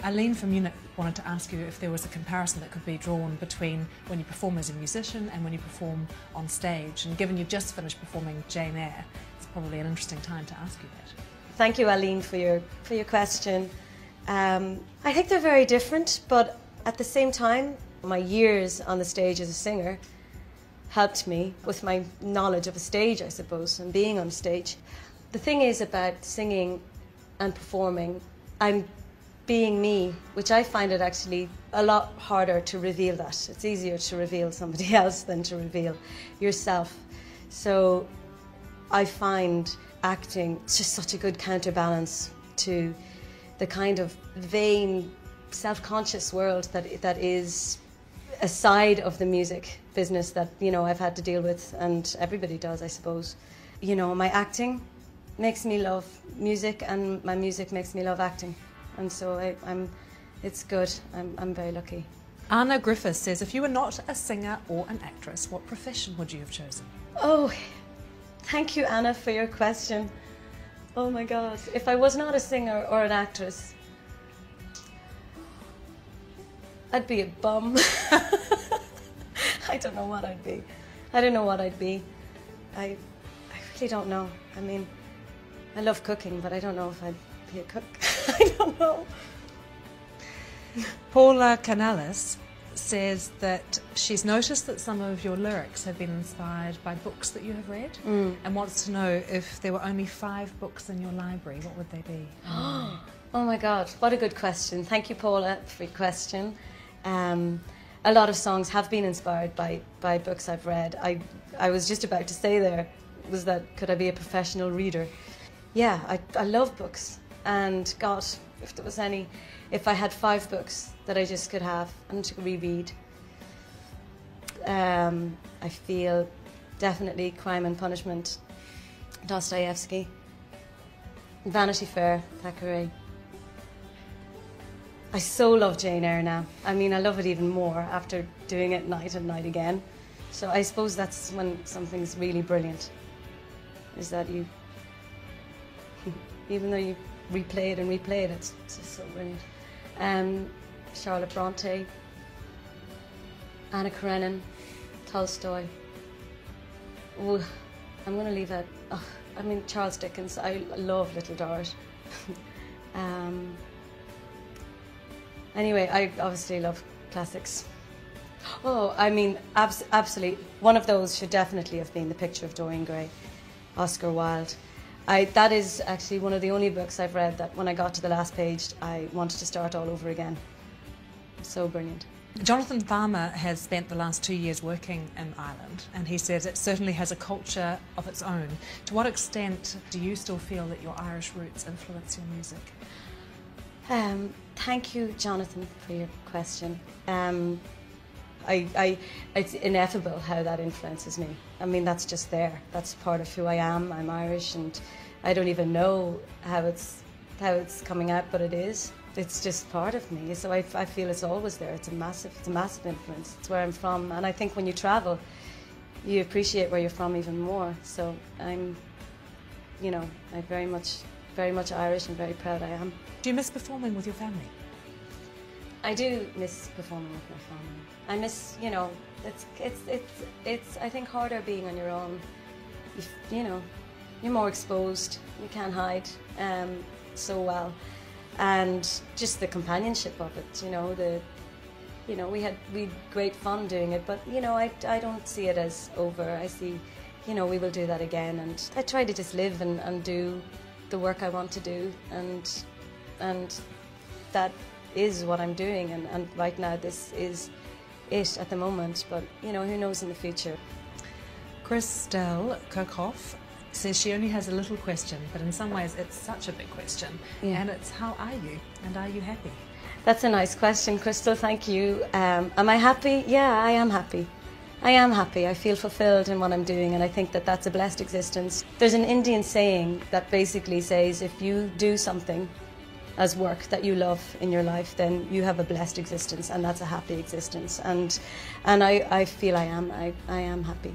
Eileen from Munich wanted to ask you if there was a comparison that could be drawn between when you perform as a musician and when you perform on stage. And given you've just finished performing Jane Eyre, it's probably an interesting time to ask you that. Thank you, Eileen, for your question. I think they're very different, but at the same time, my years on the stage as a singer helped me with my knowledge of a stage, I suppose, and being on stage. The thing is about singing and performing, I'm being me, which I find it actually a lot harder to reveal that. It's easier to reveal somebody else than to reveal yourself. So I find acting just such a good counterbalance to the kind of vain, self-conscious world that is a side of the music business that, you know, I've had to deal with, and everybody does, I suppose. You know, my acting makes me love music, and my music makes me love acting. And so it's good. I'm very lucky. Anna Griffiths says, if you were not a singer or an actress, what profession would you have chosen? Oh, thank you, Anna, for your question. Oh my God. If I was not a singer or an actress, I'd be a bum. I don't know what I'd be. I don't know what I'd be. I really don't know. I mean, I love cooking, but I don't know if I'd be a cook. I don't know. Paula Canales says that she's noticed that some of your lyrics have been inspired by books that you have read, and wants to know if there were only 5 books in your library, what would they be? Oh my God, what a good question. Thank you, Paula, for your question. A lot of songs have been inspired by books I've read. I was just about to say there, was that could I be a professional reader? Yeah, I love books. And God, if there was any, if I had 5 books that I just could have and to reread, I feel definitely Crime and Punishment, Dostoevsky, Vanity Fair, Thackeray. I so love Jane Eyre now. I mean, I love it even more after doing it night and night again. So I suppose that's when something's really brilliant, is that you, even though you replay it and replay it, it's just so brilliant. Charlotte Bronte, Anna Karenina, Tolstoy. Ooh, I'm going to leave out, I mean, Charles Dickens. I love Little Dorrit. Anyway, I obviously love classics. Oh, I mean, absolutely. One of those should definitely have been The Picture of Dorian Gray, Oscar Wilde. That is actually one of the only books I've read that when I got to the last page, I wanted to start all over again. So brilliant. Jonathan Farmer has spent the last 2 years working in Ireland, and he says it certainly has a culture of its own. To what extent do you still feel that your Irish roots influence your music? Thank you, Jonathan, for your question. It's ineffable how that influences me. I mean, that's just there. That's part of who I am. I'm Irish, and I don't even know how it's coming out, but it is. It's just part of me. So I feel it's always there. It's a massive influence. It's where I'm from, and I think when you travel, you appreciate where you're from even more. So I'm very much Irish, and very proud I am. Do you miss performing with your family? I do miss performing with my family. I miss, you know, it's I think harder being on your own. You know, you're more exposed. You can't hide so well, and just the companionship of it. You know, we had great fun doing it, but you know, I don't see it as over. I see, you know, we will do that again, and I try to just live and do the work I want to do, and that is what I'm doing, and right now this is it at the moment, but you know, who knows in the future. Christelle Kirchhoff says she only has a little question, but in some ways it's such a big question, and it's how are you, and are you happy? That's a nice question, Crystal, thank you. Am I happy? Yeah, I am happy. I am happy. I feel fulfilled in what I'm doing, and I think that that's a blessed existence. There's an Indian saying that basically says if you do something as work that you love in your life, then you have a blessed existence, and that's a happy existence. And I feel I am happy.